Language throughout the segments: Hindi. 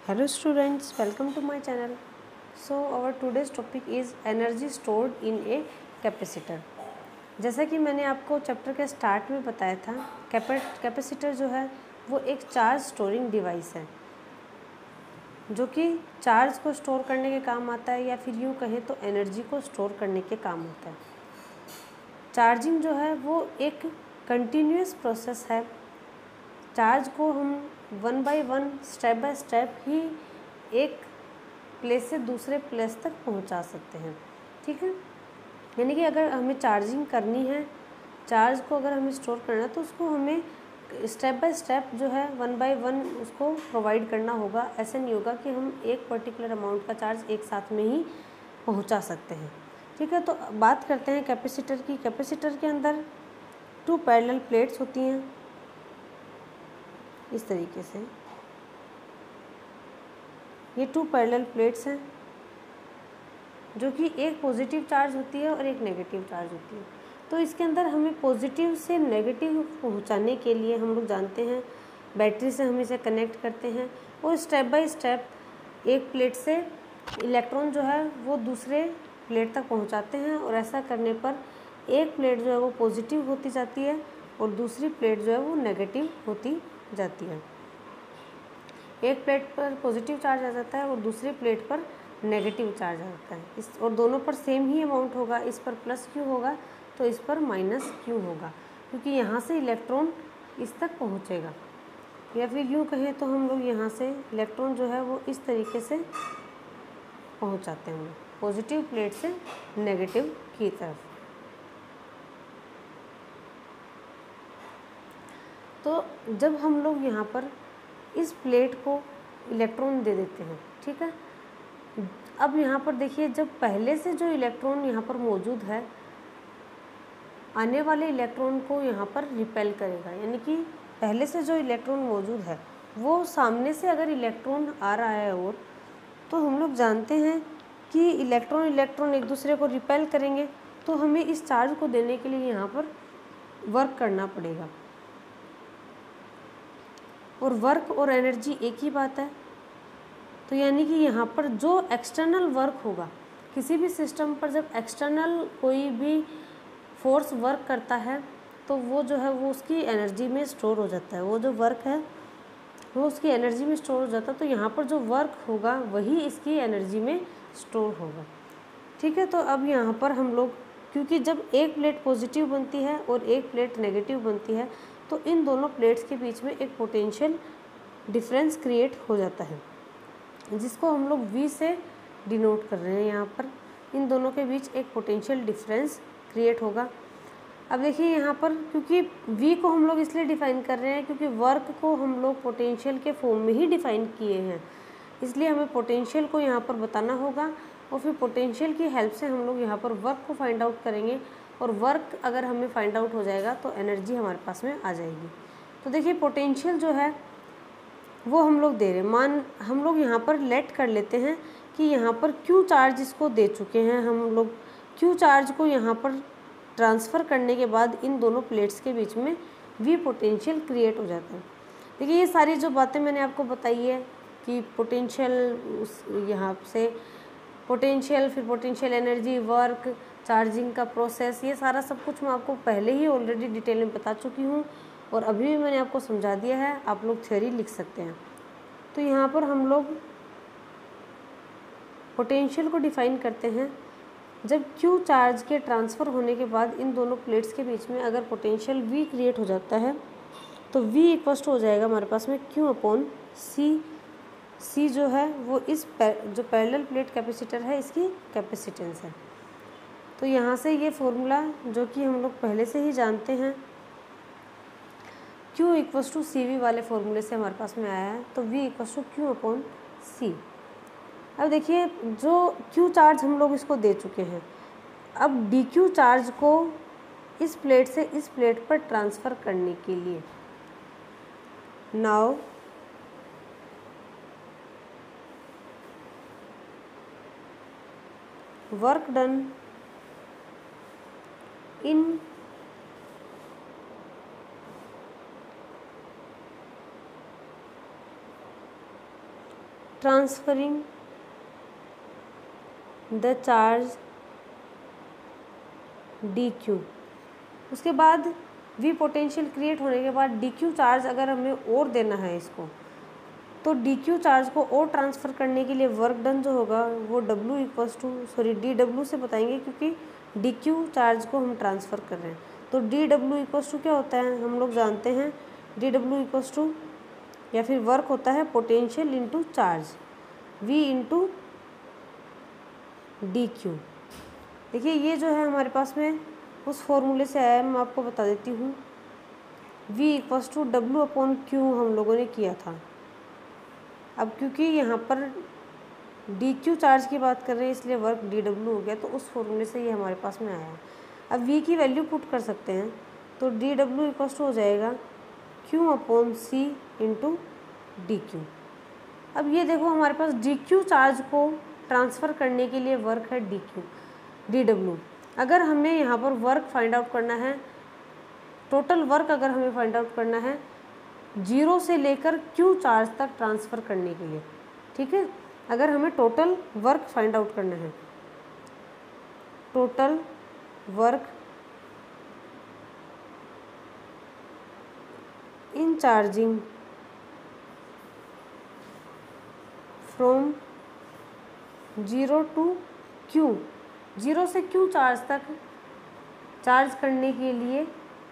Hello students, welcome to my channel. So our today's topic is energy stored in a capacitor. जैसा कि मैंने आपको चैप्टर के स्टार्ट में बताया था, कैपेसिटर जो है वो एक चार्ज स्टोरिंग डिवाइस है जो कि चार्ज को स्टोर करने के काम आता है, या फिर यूँ कहें तो एनर्जी को स्टोर करने के काम आता है। चार्जिंग जो है वो एक कंटिन्यूस प्रोसेस है। चार्ज को हम one by one, step by step ही एक प्लेस से दूसरे प्लेस तक पहुंचा सकते हैं। ठीक है, यानी कि अगर हमें चार्जिंग करनी है, चार्ज को अगर हमें स्टोर करना है तो उसको हमें स्टेप बाय स्टेप जो है वन बाय वन उसको प्रोवाइड करना होगा। ऐसा नहीं होगा कि हम एक पर्टिकुलर अमाउंट का चार्ज एक साथ में ही पहुंचा सकते हैं। ठीक है, तो बात करते हैं कैपेसिटर की। कैपेसिटर के अंदर 2 पैरेलल प्लेट्स होती हैं इस तरीके से। ये 2 पैरेलल प्लेट्स हैं जो कि एक पॉजिटिव चार्ज होती है और एक नेगेटिव चार्ज होती है। तो इसके अंदर हमें पॉजिटिव से नेगेटिव पहुंचाने के लिए हम लोग जानते हैं बैटरी से हम इसे कनेक्ट करते हैं और स्टेप बाय स्टेप एक प्लेट से इलेक्ट्रॉन जो है वो दूसरे प्लेट तक पहुंचाते हैं, और ऐसा करने पर एक प्लेट जो है वो पॉजिटिव होती जाती है और दूसरी प्लेट जो है वो नेगेटिव होती जाती है। एक प्लेट पर पॉजिटिव चार्ज आ जाता है और दूसरी प्लेट पर नेगेटिव चार्ज आ जाता है। इस और दोनों पर सेम ही अमाउंट होगा। इस पर प्लस क्यू होगा तो इस पर माइनस क्यू होगा, क्योंकि यहाँ से इलेक्ट्रॉन इस तक पहुँचेगा। या फिर यूँ कहें तो हम लोग यहाँ से इलेक्ट्रॉन जो है वो इस तरीके से पहुँचाते हैं पॉजिटिव प्लेट से नेगेटिव की तरफ। तो जब हम लोग यहाँ पर इस प्लेट को इलेक्ट्रॉन दे देते हैं, ठीक है, अब यहाँ पर देखिए, जब पहले से जो इलेक्ट्रॉन यहाँ पर मौजूद है आने वाले इलेक्ट्रॉन को यहाँ पर रिपेल करेगा। यानी कि पहले से जो इलेक्ट्रॉन मौजूद है वो सामने से अगर इलेक्ट्रॉन आ रहा है, और तो हम लोग जानते हैं कि इलेक्ट्रॉन एक दूसरे को रिपेल करेंगे, तो हमें इस चार्ज को देने के लिए यहाँ पर वर्क करना पड़ेगा। और वर्क और एनर्जी एक ही बात है। तो यानी कि यहाँ पर जो एक्सटर्नल वर्क होगा, किसी भी सिस्टम पर जब एक्सटर्नल कोई भी फोर्स वर्क करता है तो वो जो है वो उसकी एनर्जी में स्टोर हो जाता है। वो जो वर्क है वो उसकी एनर्जी में स्टोर हो जाता है। तो यहाँ पर जो वर्क होगा वही इसकी एनर्जी में स्टोर होगा। ठीक है, तो अब यहाँ पर हम लोग, क्योंकि जब एक प्लेट पॉजिटिव बनती है और एक प्लेट नेगेटिव बनती है तो इन दोनों प्लेट्स के बीच में एक पोटेंशियल डिफरेंस क्रिएट हो जाता है, जिसको हम लोग V से डिनोट कर रहे हैं। यहाँ पर इन दोनों के बीच एक पोटेंशियल डिफरेंस क्रिएट होगा। अब देखिए यहाँ पर, क्योंकि V को हम लोग इसलिए डिफ़ाइन कर रहे हैं क्योंकि वर्क को हम लोग पोटेंशियल के फॉर्म में ही डिफ़ाइन किए हैं, इसलिए हमें पोटेंशियल को यहाँ पर बताना होगा और फिर पोटेंशियल की हेल्प से हम लोग यहाँ पर वर्क को फाइंड आउट करेंगे। और वर्क अगर हमें फाइंड आउट हो जाएगा तो एनर्जी हमारे पास में आ जाएगी। तो देखिए पोटेंशियल जो है वो हम लोग दे रहे हैं। हम लोग यहाँ पर लेट कर लेते हैं कि यहाँ पर क्यू चार्ज इसको दे चुके हैं। हम लोग क्यू चार्ज को यहाँ पर ट्रांसफ़र करने के बाद इन दोनों प्लेट्स के बीच में V पोटेंशियल क्रिएट हो जाता है। देखिए ये सारी जो बातें मैंने आपको बताई है कि पोटेंशियल, उस यहाँ से पोटेंशियल, फिर पोटेंशियल एनर्जी, वर्क, चार्जिंग का प्रोसेस, ये सारा सब कुछ मैं आपको पहले ही ऑलरेडी डिटेल में बता चुकी हूँ और अभी भी मैंने आपको समझा दिया है। आप लोग थ्योरी लिख सकते हैं। तो यहाँ पर हम लोग पोटेंशियल को डिफ़ाइन करते हैं जब Q चार्ज के ट्रांसफ़र होने के बाद इन दोनों प्लेट्स के बीच में अगर पोटेंशियल V क्रिएट हो जाता है तो V इक्वल टू हो जाएगा हमारे पास में Q/C। C जो है वो इस जो पैरेलल प्लेट कैपेसिटर है इसकी कैपेसिटेंस है। तो यहाँ से ये फॉर्मूला जो कि हम लोग पहले से ही जानते हैं, Q इक्वल टू CV वाले फॉर्मूले से हमारे पास में आया है, तो V इक्वल टू Q/C। अब देखिए जो Q चार्ज हम लोग इसको दे चुके हैं, अब DQ चार्ज को इस प्लेट से इस प्लेट पर ट्रांसफ़र करने के लिए now work done in transferring the charge D Q. उसके बाद वी पोटेंशियल क्रिएट होने के बाद डी क्यू चार्ज अगर हमें और देना है इसको, तो डी क्यू चार्ज को और ट्रांसफ़र करने के लिए वर्क डन जो होगा वो W equals to D W से बताएंगे, क्योंकि डी क्यू चार्ज को हम ट्रांसफ़र कर रहे हैं। तो डी डब्ल्यू इक्वल्स टू क्या होता है, हम लोग जानते हैं डी डब्ल्यू इक्वल्स टू या फिर वर्क होता है potential into charge V into D Q. देखिए ये जो है हमारे पास में उस फॉर्मूले से आया है, मैं आपको बता देती हूँ। v equals to W upon Q हम लोगों ने किया था। अब क्योंकि यहाँ पर डी क्यू चार्ज की बात कर रहे हैं इसलिए वर्क डी डब्ल्यू हो गया, तो उस फॉर्मूले से ये हमारे पास में आया है। अब v की वैल्यू पुट कर सकते हैं, तो डी डब्ल्यू इक्वल्स टू हो जाएगा q अपॉन सी इंटू डी क्यू। अब ये देखो हमारे पास डी क्यू चार्ज को ट्रांसफ़र करने के लिए वर्क है डी डब्ल्यू। अगर हमें यहाँ पर वर्क फाइंड आउट करना है, टोटल वर्क अगर हमें फाइंड आउट करना है 0 से लेकर क्यू चार्ज तक ट्रांसफ़र करने के लिए, ठीक है। अगर हमें टोटल वर्क फाइंड आउट करना है, total work in charging from 0 to Q, 0 से क्यू चार्ज तक चार्ज करने के लिए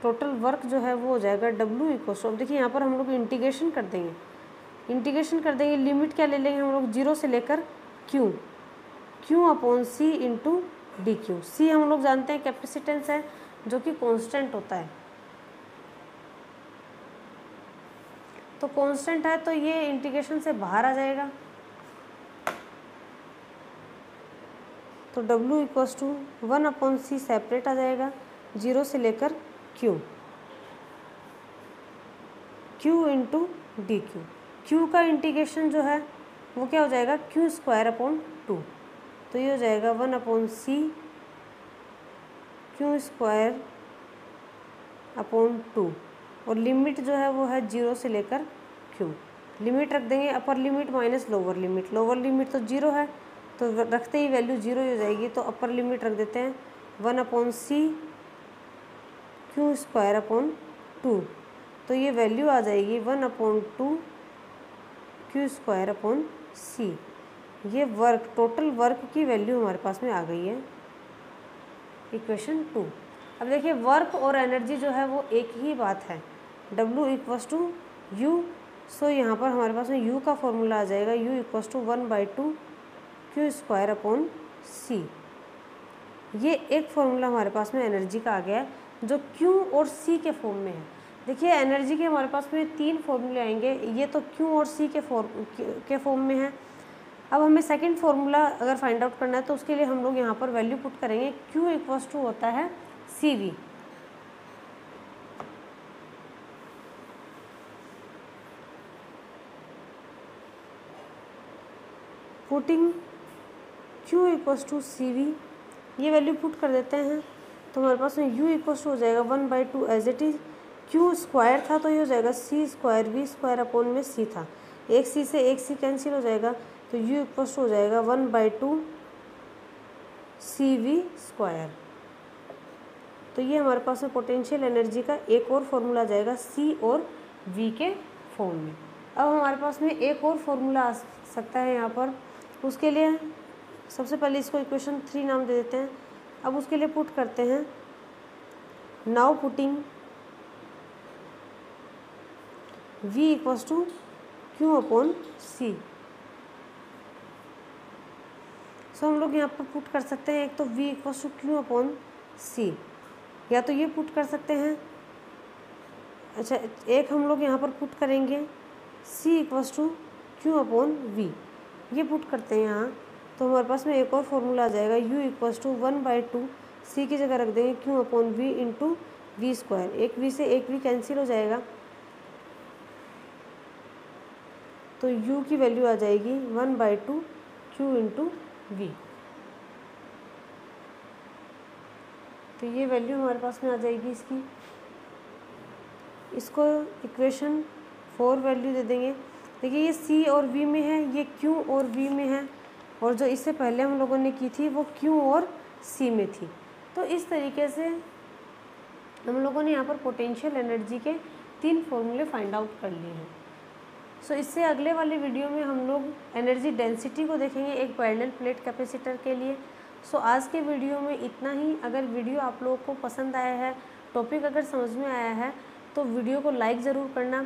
टोटल वर्क जो है वो हो जाएगा डब्ल्यू इक्वल्स टू। अब देखिए यहाँ पर हम लोग इंटीग्रेशन कर देंगे, लिमिट क्या ले लेंगे हम लोग 0 से लेकर क्यू अपॉन सी इंटू डी क्यू। सी हम लोग जानते हैं कैपेसिटेंस है जो कि कांस्टेंट होता है, तो कांस्टेंट है तो ये इंटीग्रेशन से बाहर आ जाएगा। तो W equals to 1 upon C separate आ जाएगा 0 से लेकर Q into D q. Q का इंटीग्रेशन जो है वो क्या हो जाएगा क्यू स्क्वायर अपॉन 2, तो ये हो जाएगा 1 upon C Q square upon 2, और लिमिट जो है वो है 0 से लेकर Q। लिमिट रख देंगे upper limit minus lower limit तो 0 है, तो रखते ही वैल्यू 0 हो जाएगी, तो अपर लिमिट रख देते हैं 1 upon C Q square upon 2, तो ये वैल्यू आ जाएगी 1 upon 2 Q square upon C. ये वर्क टोटल वर्क की वैल्यू हमारे पास में आ गई है, इक्वेशन 2। अब देखिए वर्क और एनर्जी जो है वो एक ही बात है, W इक्वल्स टू यू। सो यहाँ पर हमारे पास में U का फॉर्मूला आ जाएगा U equals to 1/2 q square upon C. ये एक फॉर्मूला हमारे पास में एनर्जी का आ गया है जो Q और C के फॉर्म में है। देखिए एनर्जी के हमारे पास में 3 फॉर्मूले आएंगे, ये तो Q और C के फॉर्म में है। अब हमें सेकंड फॉर्मूला अगर फाइंड आउट करना है तो उसके लिए हम लोग यहाँ पर वैल्यू पुट करेंगे। Q इक्वल्स टू होता है CV। Putting Q equals to CV, ये वैल्यू पुट कर देते हैं तो हमारे पास में U इक्वल्स टू हो जाएगा 1/2 as it is. Q square था तो ये हो जाएगा C square, V square upon में C था, एक C से एक C कैंसिल हो जाएगा, तो U इक्वल्स टू हो जाएगा 1/2 CV स्क्वायर। तो ये हमारे पास में पोटेंशियल एनर्जी का एक और फॉर्मूला आ जाएगा C और V के फॉर्म में। अब हमारे पास में एक और फॉर्मूला आ सकता है यहाँ पर, उसके लिए सबसे पहले इसको इक्वेशन 3 नाम दे देते हैं। अब उसके लिए पुट करते हैं, now putting V equals to Q upon C। So हम लोग यहाँ पर पुट कर सकते हैं, एक तो V equals to Q upon C, या तो ये पुट कर सकते हैं। अच्छा, एक हम लोग यहाँ पर पुट करेंगे C equals to Q upon V, ये पुट करते हैं यहाँ, तो हमारे पास में एक और फॉर्मूला आ जाएगा U इक्वल्स टू 1/2 C की जगह रख देंगे Q upon V into V square, एक V से एक V कैंसिल हो जाएगा, तो U की वैल्यू आ जाएगी 1/2 Q इंटू V। तो ये वैल्यू हमारे पास में आ जाएगी इसकी, इसको इक्वेशन 4 वैल्यू दे देंगे। देखिए ये सी और वी में है, ये क्यू और वी में है, और जो इससे पहले हम लोगों ने की थी वो क्यू और सी में थी। तो इस तरीके से हम लोगों ने यहाँ पर पोटेंशियल एनर्जी के 3 फॉर्मूले फाइंड आउट कर लिए हैं। सो इससे अगले वाली वीडियो में हम लोग एनर्जी डेंसिटी को देखेंगे एक पैरेलल प्लेट कैपेसिटर के लिए। सो आज के वीडियो में इतना ही। अगर वीडियो आप लोगों को पसंद आया है, टॉपिक अगर समझ में आया है, तो वीडियो को लाइक ज़रूर करना,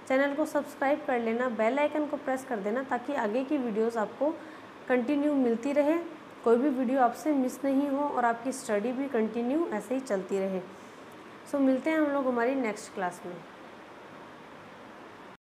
चैनल को सब्सक्राइब कर लेना, बेल आइकन को प्रेस कर देना, ताकि आगे की वीडियोस आपको कंटिन्यू मिलती रहे, कोई भी वीडियो आपसे मिस नहीं हो और आपकी स्टडी भी कंटिन्यू ऐसे ही चलती रहे। सो मिलते हैं हम लोग हमारी नेक्स्ट क्लास में।